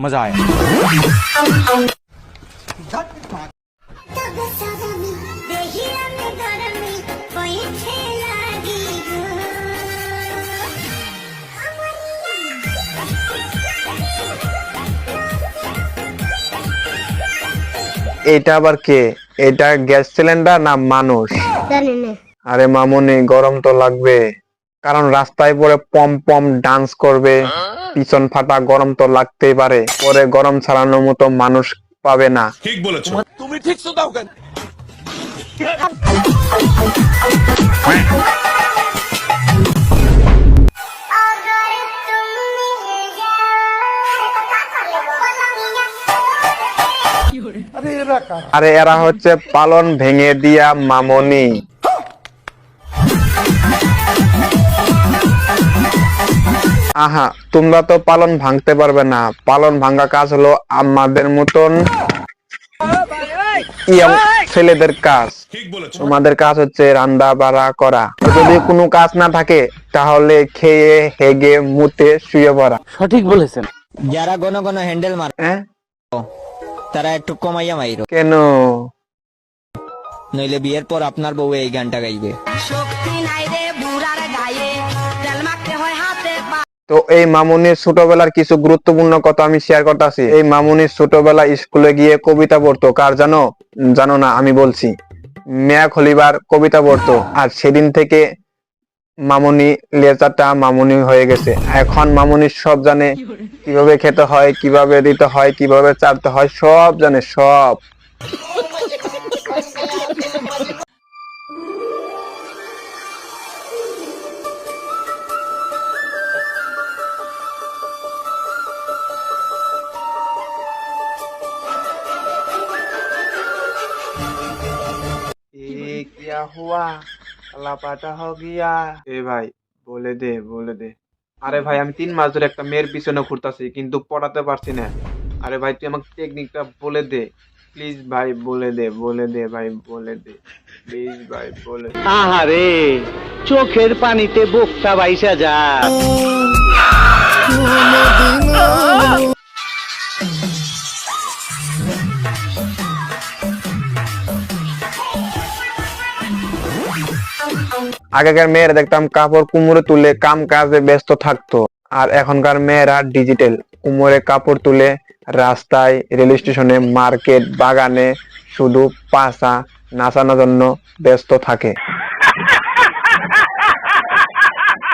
मजा आया। এটা আবার কে? এটা গ্যাস সিলিন্ডার না মানুষ? জানি না। আরে মামুনি, গরম তো লাগবে, কারণ রাস্তায় পরে পম পম ডান্স করবে, পিছন ফাটা, গরম তো লাগতেই পারে। পরে গরম ছাড়ানোর মতো মানুষ পাবে না। ঠিক বলেছো। তুমি ঠিক শুধাও কেন? আরে এরা হচ্ছে পালন ভেঙে দিয়া মামুনি। আহা, তোমরা তো পালন ভাঙতে পারবে না। পালন ভাঙা কাজ হলো আমাদের মতন ইয়ং ছেলেদের কাজ। ঠিক বলেছো। তোমাদের কাজ হচ্ছে রান্না বাড়া করা। যদি কোনো কাজ না থাকে তাহলে খেয়ে হেগে মুতে শুয়ে পড়া। সঠিক বলেছেন। যারা ঘন ঘন হ্যান্ডেল মার হ্যাঁ? তারা একটু কমাইয়া মাইরো, কেন? নইলে বিয়ের পর আপনার বউ এই গানটা গাইবে। তো এই মামুনির ছোটবেলার কিছু গুরুত্বপূর্ণ কথা আমি শেয়ার করতেছি। এই মামুনির ছোটবেলা স্কুলে গিয়ে কবিতা পড়তো। কার জানো? জানো না? আমি বলছি, মিয়া খলিবার কবিতা পড়তো। আর সেদিন থেকে মামুনি লেজাটা মামুনি হয়ে গেছে। এখন মামুনি সব জানে, কিভাবে খেতে হয়, কিভাবে দিতে হয়, কিভাবে চাপতে হয়, সব জানে, সব। क्या हुआ? লাপাটা हो गया। এ ভাই, বলে দে, বলে দে। আরে ভাই, আমি 3 মাস ধরে একটা মেয়ের পিছনে ঘুরতাছি, কিন্তু পড়াতে পারছি না। আরে ভাই, তুই আমাকে টেকনিকটা বলে দে প্লিজ ভাই, বলে দে, বলে দে ভাই, বলে দে প্লিজ ভাই, বলে দে। আহারে, চোখের পানিতে বুকটা বাইসা যায়। আগেকার মেয়েরা দেখতাম কাপড় কুমোরে তুলে কাম কাজে ব্যস্ত থাকতো, আর এখনকার মেয়েরা ডিজিটাল। কুমোরে কাপড় তুলে রাস্তায়, রেল স্টেশনে, মার্কেট, বাগানে শুধু পাছা নাচানোর জন্য ব্যস্ত থাকে।